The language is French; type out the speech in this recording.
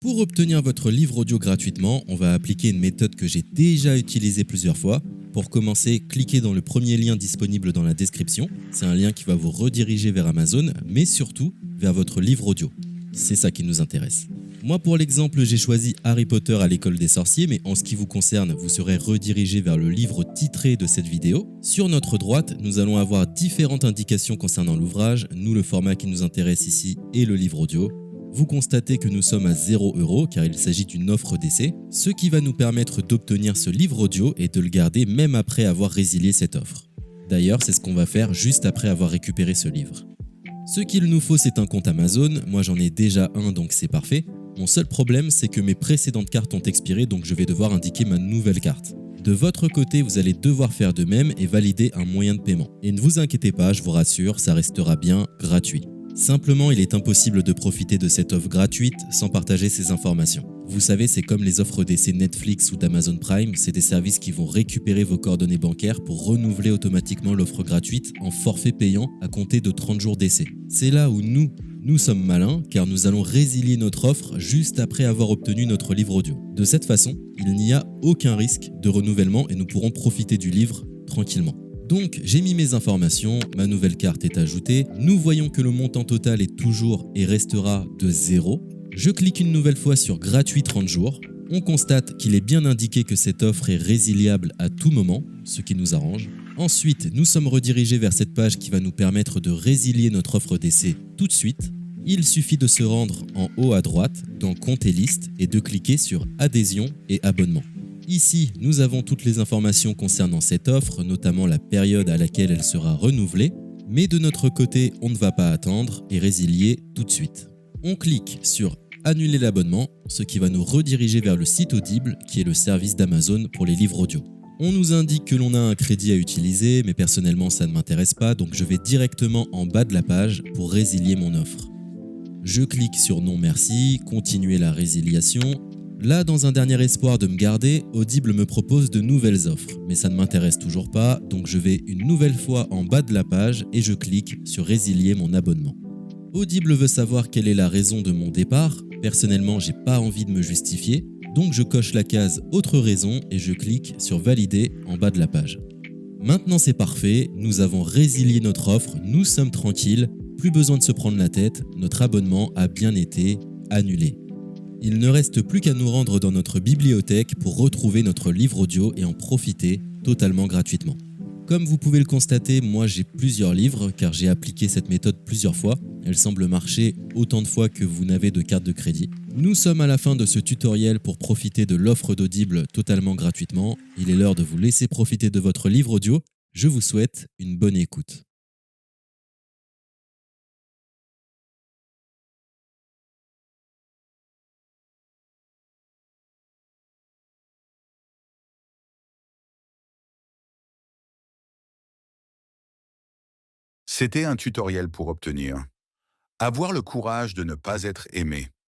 Pour obtenir votre livre audio gratuitement, on va appliquer une méthode que j'ai déjà utilisée plusieurs fois. Pour commencer, cliquez dans le premier lien disponible dans la description. C'est un lien qui va vous rediriger vers Amazon, mais surtout vers votre livre audio. C'est ça qui nous intéresse. Moi, pour l'exemple, j'ai choisi Harry Potter à l'école des sorciers, mais en ce qui vous concerne, vous serez redirigé vers le livre titré de cette vidéo. Sur notre droite, nous allons avoir différentes indications concernant l'ouvrage. Nous, le format qui nous intéresse ici est le livre audio. Vous constatez que nous sommes à 0 € car il s'agit d'une offre d'essai, ce qui va nous permettre d'obtenir ce livre audio et de le garder même après avoir résilié cette offre. D'ailleurs, c'est ce qu'on va faire juste après avoir récupéré ce livre. Ce qu'il nous faut, c'est un compte Amazon. Moi, j'en ai déjà un, donc c'est parfait. Mon seul problème, c'est que mes précédentes cartes ont expiré, donc je vais devoir indiquer ma nouvelle carte. De votre côté, vous allez devoir faire de même et valider un moyen de paiement. Et ne vous inquiétez pas, je vous rassure, ça restera bien gratuit. Simplement, il est impossible de profiter de cette offre gratuite sans partager ces informations. Vous savez, c'est comme les offres d'essai Netflix ou d'Amazon Prime, c'est des services qui vont récupérer vos coordonnées bancaires pour renouveler automatiquement l'offre gratuite en forfait payant à compter de 30 jours d'essai. C'est là où nous sommes malins car nous allons résilier notre offre juste après avoir obtenu notre livre audio. De cette façon, il n'y a aucun risque de renouvellement et nous pourrons profiter du livre tranquillement. Donc j'ai mis mes informations, ma nouvelle carte est ajoutée, nous voyons que le montant total est toujours et restera de 0. Je clique une nouvelle fois sur gratuit 30 jours, on constate qu'il est bien indiqué que cette offre est résiliable à tout moment, ce qui nous arrange. Ensuite, nous sommes redirigés vers cette page qui va nous permettre de résilier notre offre d'essai tout de suite. Il suffit de se rendre en haut à droite dans Compte et liste et de cliquer sur Adhésion et abonnement. Ici, nous avons toutes les informations concernant cette offre, notamment la période à laquelle elle sera renouvelée, mais de notre côté, on ne va pas attendre et résilier tout de suite. On clique sur Annuler l'abonnement, ce qui va nous rediriger vers le site Audible, qui est le service d'Amazon pour les livres audio. On nous indique que l'on a un crédit à utiliser, mais personnellement ça ne m'intéresse pas, donc je vais directement en bas de la page pour résilier mon offre. Je clique sur Non merci, continuer la résiliation. Là, dans un dernier espoir de me garder, Audible me propose de nouvelles offres, mais ça ne m'intéresse toujours pas, donc je vais une nouvelle fois en bas de la page et je clique sur Résilier mon abonnement. Audible veut savoir quelle est la raison de mon départ. Personnellement, j'ai pas envie de me justifier, donc je coche la case Autre raison et je clique sur Valider en bas de la page. Maintenant c'est parfait, nous avons résilié notre offre, nous sommes tranquilles, plus besoin de se prendre la tête, notre abonnement a bien été annulé. Il ne reste plus qu'à nous rendre dans notre bibliothèque pour retrouver notre livre audio et en profiter totalement gratuitement. Comme vous pouvez le constater, moi j'ai plusieurs livres car j'ai appliqué cette méthode plusieurs fois. Elle semble marcher autant de fois que vous n'avez de carte de crédit. Nous sommes à la fin de ce tutoriel pour profiter de l'offre d'Audible totalement gratuitement. Il est l'heure de vous laisser profiter de votre livre audio. Je vous souhaite une bonne écoute. C'était un tutoriel pour obtenir. Avoir le courage de ne pas être aimé.